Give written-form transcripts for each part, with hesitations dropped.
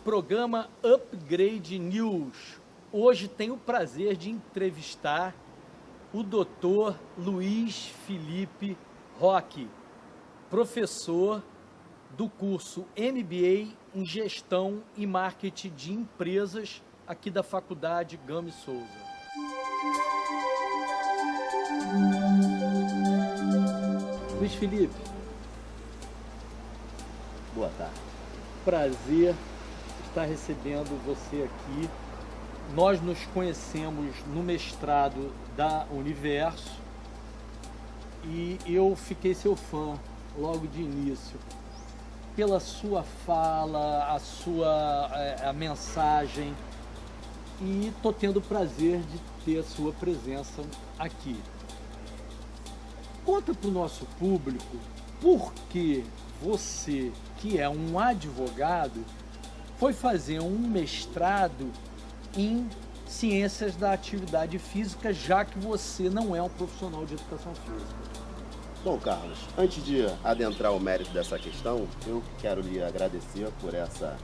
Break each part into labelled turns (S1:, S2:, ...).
S1: programa Upgrade News. Hoje tenho o prazer de entrevistar o Dr. Luiz Felipe Roque, professor do curso MBA em Gestão e Marketing de Empresas aqui da Faculdade Gama e Souza. Luiz Felipe.
S2: Boa tarde.
S1: Prazer estar recebendo você aqui. Nós nos conhecemos no mestrado da Universo e eu fiquei seu fã logo de início. Pela sua fala, a mensagem, e estou tendo o prazer de ter a sua presença aqui. Conta para o nosso público por que você, que é um advogado, foi fazer um mestrado em Ciências da Atividade Física, já que você não é um profissional de educação física.
S2: Bom, Carlos, antes de adentrar o mérito dessa questão, eu quero lhe agradecer por essa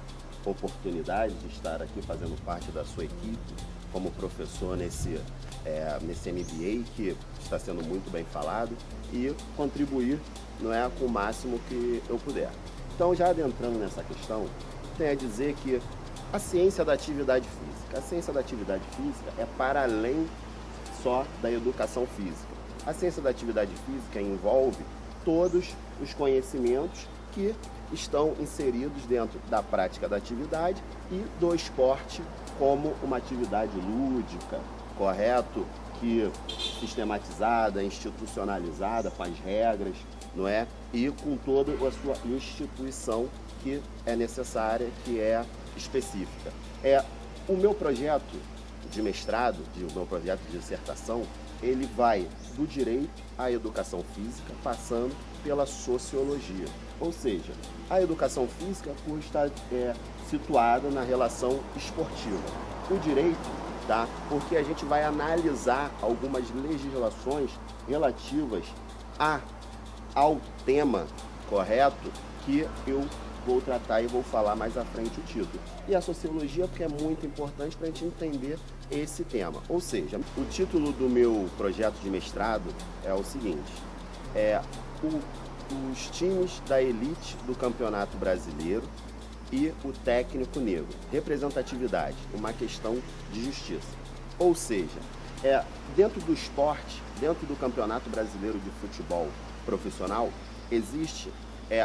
S2: oportunidade de estar aqui fazendo parte da sua equipe como professor nesse MBA, que está sendo muito bem falado, e contribuir com o máximo que eu puder. Então, já adentrando nessa questão, tenho a dizer que a ciência da atividade física é para além só da educação física. A ciência da atividade física envolve todos os conhecimentos que estão inseridos dentro da prática da atividade e do esporte como uma atividade lúdica, correto? Que sistematizada, institucionalizada, com as regras, não é? E com toda a sua instituição que é necessária, que é específica. O meu projeto de mestrado, o meu projeto de dissertação, ele vai do direito à educação física, passando pela sociologia. Ou seja, a educação física por estar situada na relação esportiva. O direito, porque a gente vai analisar algumas legislações relativas ao tema, correto? Que eu vou tratar e vou falar mais à frente o título. E a sociologia, porque é muito importante para a gente entender esse tema. Ou seja, o título do meu projeto de mestrado é o seguinte: os times da elite do Campeonato Brasileiro e o técnico negro. Representatividade, uma questão de justiça. Ou seja, dentro do esporte, dentro do Campeonato Brasileiro de Futebol Profissional, existe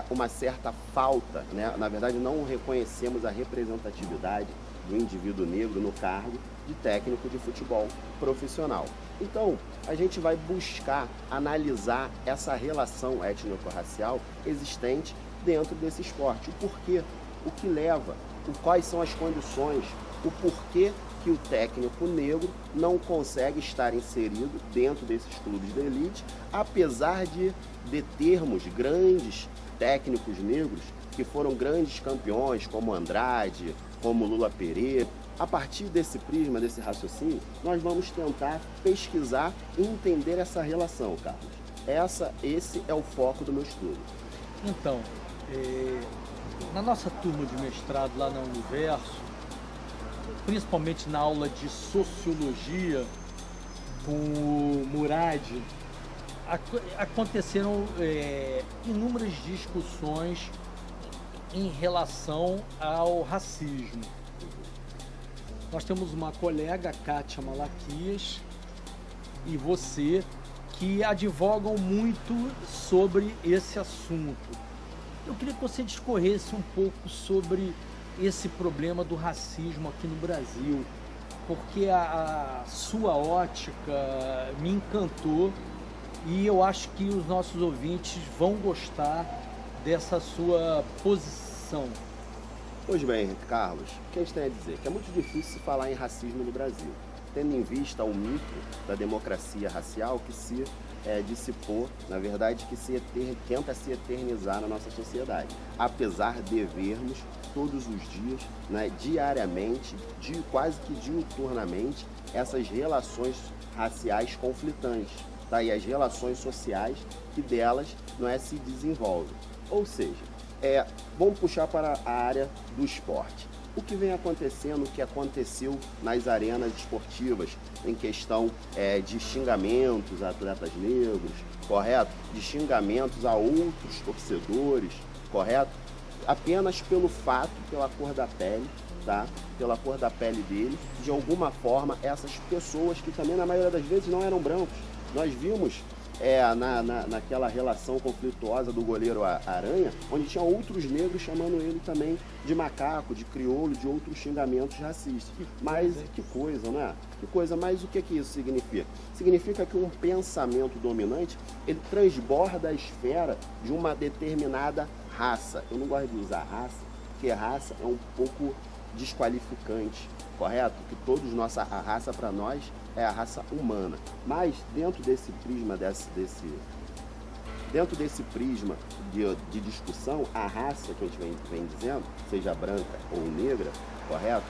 S2: uma certa falta, né? Na verdade, não reconhecemos a representatividade do indivíduo negro no cargo de técnico de futebol profissional. Então, a gente vai buscar analisar essa relação étnico-racial existente dentro desse esporte. O porquê, o que leva, quais são as condições, o porquê que o técnico negro não consegue estar inserido dentro desses clubes de elite, apesar de termos grandes técnicos negros que foram grandes campeões, como Andrade, como Lula Pereira. A partir desse prisma, desse raciocínio, nós vamos tentar pesquisar e entender essa relação, Carlos. Esse é o foco do meu estudo.
S1: Então, na nossa turma de mestrado lá na Universo, principalmente na aula de Sociologia com o Murad, aconteceram inúmeras discussões em relação ao racismo. Nós temos uma colega, Kátia Malaquias, e você, que advogam muito sobre esse assunto. Eu queria que você discorresse um pouco sobre esse problema do racismo aqui no Brasil, porque a sua ótica me encantou e eu acho que os nossos ouvintes vão gostar dessa sua posição.
S2: Pois bem, Carlos, o que a gente tem a dizer? Que é muito difícil se falar em racismo no Brasil, tendo em vista o mito da democracia racial que se dissipou, na verdade, que tenta se eternizar na nossa sociedade, apesar de vermos todos os dias, diariamente, quase que diuturnamente, essas relações raciais conflitantes, e as relações sociais que delas se desenvolvem. Ou seja, vamos puxar para a área do esporte. o que vem acontecendo, o que aconteceu nas arenas esportivas, em questão de xingamentos a atletas negros, correto? De xingamentos a outros torcedores, correto? Apenas pelo fato, pela cor da pele, tá? Pela cor da pele dele, de alguma forma, essas pessoas que também na maioria das vezes não eram brancos. Nós vimos naquela relação conflituosa do goleiro Aranha, onde tinha outros negros chamando ele também de macaco, de crioulo, de outros xingamentos racistas. Mas que coisa, né? Que coisa, mas o que isso significa? Significa que um pensamento dominante, ele transborda a esfera de uma determinada raça. Eu não gosto de usar raça, porque raça é um pouco desqualificante, correto? Que todos a raça para nós é a raça humana. Mas dentro desse prisma dentro desse prisma de discussão, a raça que a gente vem dizendo, seja branca ou negra, correto?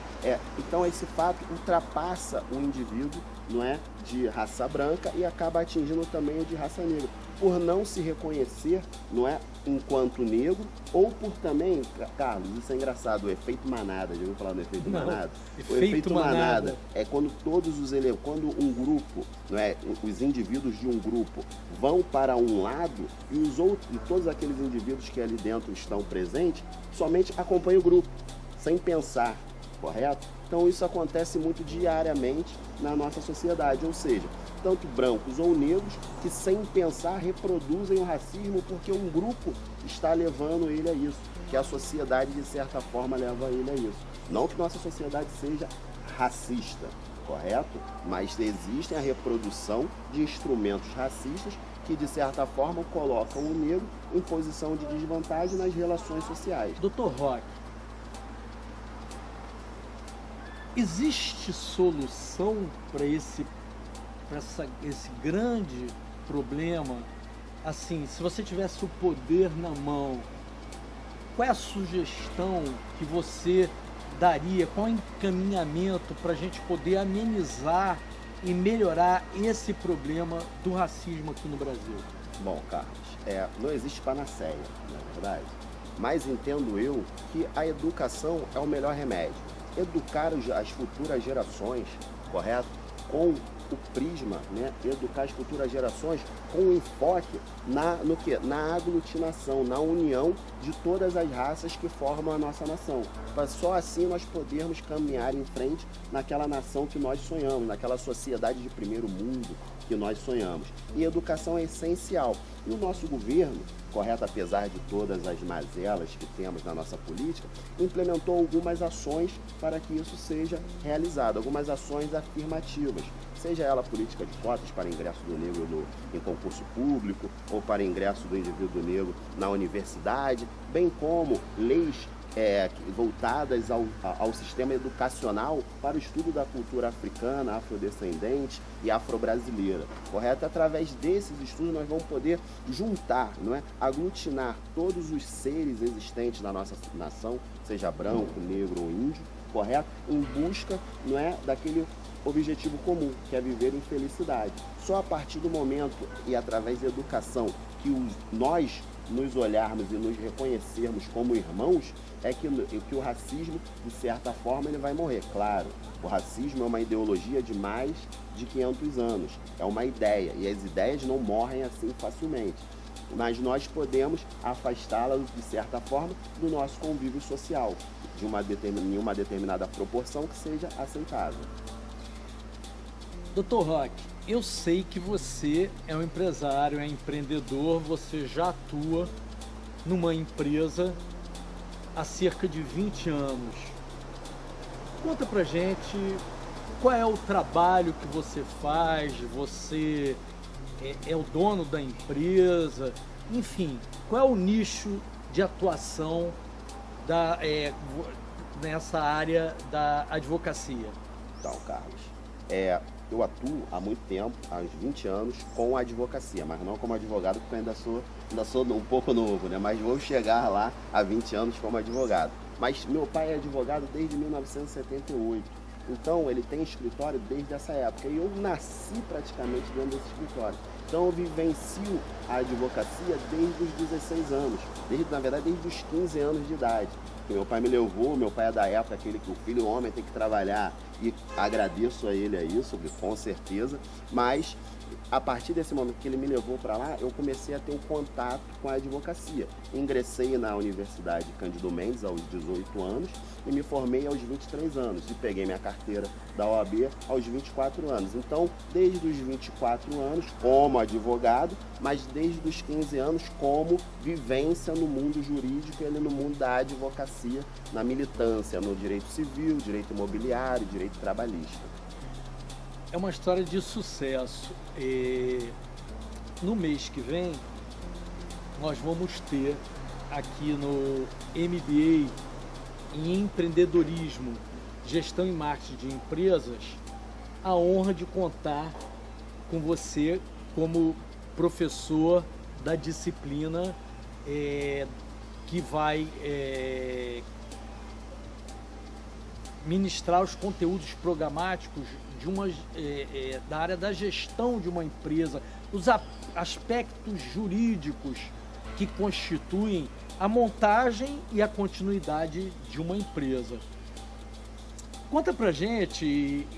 S2: Então esse fato ultrapassa o indivíduo, não é, de raça branca e acaba atingindo também o de raça negra, por não se reconhecer, não é, enquanto negro, ou por também, Carlos, isso é engraçado, o efeito manada, já ouviu falar do efeito manada? O efeito manada é quando quando um grupo, não é, os indivíduos de um grupo vão para um lado e todos aqueles indivíduos que ali dentro estão presentes, somente acompanham o grupo, sem pensar, correto? Então isso acontece muito diariamente na nossa sociedade, ou seja, tanto brancos ou negros que sem pensar reproduzem o racismo porque um grupo está levando ele a isso, que a sociedade de certa forma leva ele a isso. Não que nossa sociedade seja racista, correto? Mas existem a reprodução de instrumentos racistas que de certa forma colocam o negro em posição de desvantagem nas relações sociais.
S1: Dr. Roque, existe solução para esse grande problema? Assim, se você tivesse o poder na mão, qual é a sugestão que você daria, qual é o encaminhamento para a gente poder amenizar e melhorar esse problema do racismo aqui no Brasil?
S2: Bom, Carlos, não existe panaceia, não é verdade? Mas entendo eu que a educação é o melhor remédio. Educar as futuras gerações, correto? Com o prisma, né? Educar as futuras gerações com um enfoque no quê? Na aglutinação, na união de todas as raças que formam a nossa nação. Para só assim nós podermos caminhar em frente naquela nação que nós sonhamos, naquela sociedade de primeiro mundo que nós sonhamos. E educação é essencial. E o nosso governo, correto, apesar de todas as mazelas que temos na nossa política, implementou algumas ações para que isso seja realizado, algumas ações afirmativas, seja ela política de cotas para ingresso do negro em concurso público ou para ingresso do indivíduo negro na universidade, bem como leis voltadas ao sistema educacional para o estudo da cultura africana, afrodescendente e afro-brasileira, correto? Através desses estudos nós vamos poder juntar, não é? Aglutinar todos os seres existentes na nossa nação, seja branco, negro ou índio, correto? Em busca, não é, daquele objetivo comum, que é viver em felicidade. Só a partir do momento e através da educação que nós nos olharmos e nos reconhecermos como irmãos, é que o racismo, de certa forma, ele vai morrer. Claro, o racismo é uma ideologia de mais de 500 anos, é uma ideia, e as ideias não morrem assim facilmente. Mas nós podemos afastá-las, de certa forma, do nosso convívio social, em uma determinada proporção que seja aceitável.
S1: Dr. Roque, eu sei que você é um empresário, é empreendedor, você já atua numa empresa há cerca de 20 anos. Conta pra gente qual é o trabalho que você faz, você é o dono da empresa, enfim, qual é o nicho de atuação nessa área da advocacia?
S2: Então, Carlos, eu atuo há muito tempo, há uns 20 anos, com a advocacia, mas não como advogado, porque eu ainda sou um pouco novo, né? Mas vou chegar lá há 20 anos como advogado. Mas meu pai é advogado desde 1978, então ele tem escritório desde essa época, e eu nasci praticamente dentro desse escritório. Então eu vivencio a advocacia desde os 16 anos, na verdade desde os 15 anos de idade. Meu pai me levou, meu pai é da época aquele que o filho homem tem que trabalhar, e agradeço a ele a isso, com certeza, mas a partir desse momento que ele me levou para lá, eu comecei a ter um contato com a advocacia. Ingressei na Universidade Cândido Mendes aos 18 anos e me formei aos 23 anos e peguei minha carteira da OAB aos 24 anos. Então, desde os 24 anos como advogado, mas desde os 15 anos como vivência no mundo jurídico e no mundo da advocacia, na militância, no direito civil, direito imobiliário, direito trabalhista.
S1: É uma história de sucesso. No mês que vem, nós vamos ter aqui no MBA em Empreendedorismo, Gestão e Marketing de Empresas, a honra de contar com você como professor da disciplina que vai ministrar os conteúdos programáticos da área da gestão de uma empresa, os aspectos jurídicos que constituem a montagem e a continuidade de uma empresa. Conta pra gente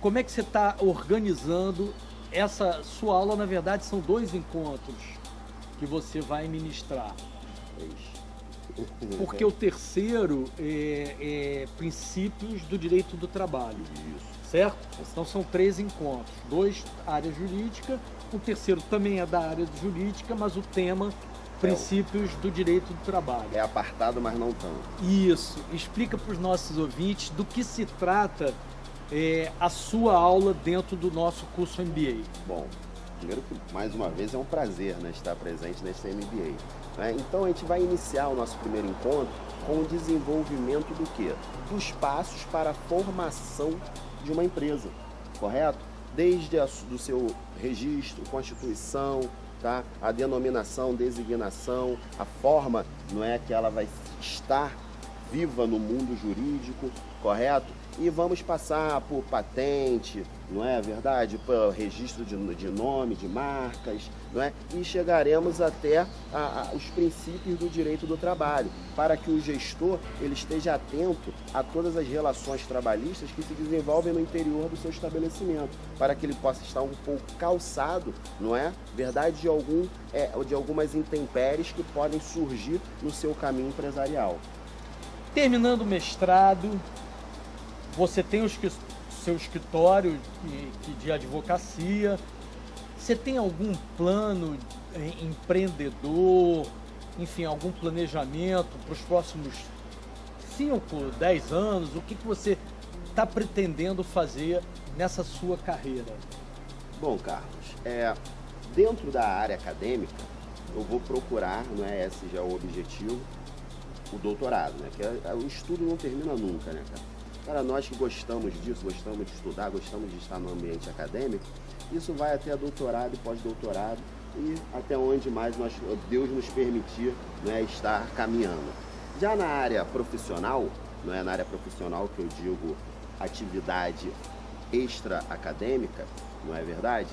S1: como é que você está organizando essa sua aula. Na verdade, são 2 encontros que você vai ministrar. Porque o terceiro é princípios do direito do trabalho.
S2: Isso.
S1: Certo? Então são 3 encontros, 2 área jurídica, o terceiro também é da área jurídica, mas o tema princípios do direito do trabalho.
S2: É apartado, mas não tanto.
S1: Isso. Explica para os nossos ouvintes do que se trata a sua aula dentro do nosso curso MBA.
S2: Bom, primeiro que mais uma vez é um prazer, né, estar presente nesse MBA. Né? Então a gente vai iniciar o nosso primeiro encontro com o desenvolvimento do quê? Dos passos para a formação de uma empresa, correto? Desde do seu registro, constituição, tá? A denominação, designação, a forma, não é, que ela vai estar viva no mundo jurídico, correto? E vamos passar por patente, não é verdade? Por registro de nome, de marcas, não é? E chegaremos até os princípios do direito do trabalho, para que o gestor ele esteja atento a todas as relações trabalhistas que se desenvolvem no interior do seu estabelecimento, para que ele possa estar um pouco calçado, não é verdade, de algumas intempéries que podem surgir no seu caminho empresarial.
S1: Terminando o mestrado, você tem o seu escritório de advocacia. Você tem algum plano empreendedor, enfim, algum planejamento para os próximos 5, 10 anos? O que você está pretendendo fazer nessa sua carreira?
S2: Bom, Carlos, dentro da área acadêmica, eu vou procurar, não é, esse já é o objetivo, o doutorado, né? Que o estudo não termina nunca, né, cara? Para nós que gostamos disso, gostamos de estudar, gostamos de estar no ambiente acadêmico, isso vai até doutorado e pós-doutorado e até onde mais Deus nos permitir, né, estar caminhando. Já na área profissional, não é na área profissional que eu digo atividade extra-acadêmica, não é verdade?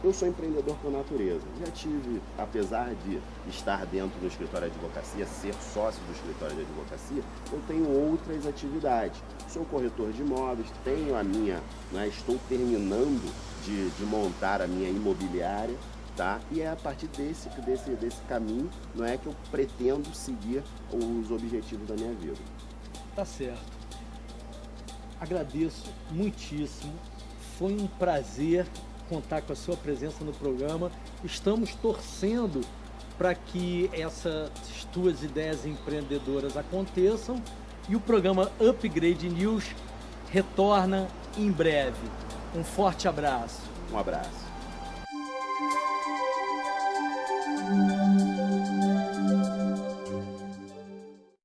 S2: Eu sou empreendedor por natureza. Já tive, apesar de estar dentro do escritório de advocacia, ser sócio do escritório de advocacia, eu tenho outras atividades. Sou corretor de imóveis, tenho a minha, né, estou terminando de montar a minha imobiliária, tá? E é a partir desse caminho, não é, que eu pretendo seguir os objetivos da minha vida.
S1: Tá certo. Agradeço muitíssimo. Foi um prazer contar com a sua presença no programa. Estamos torcendo para que essas tuas ideias empreendedoras aconteçam e o programa Upgrade News retorna em breve. Um forte abraço.
S2: Um abraço.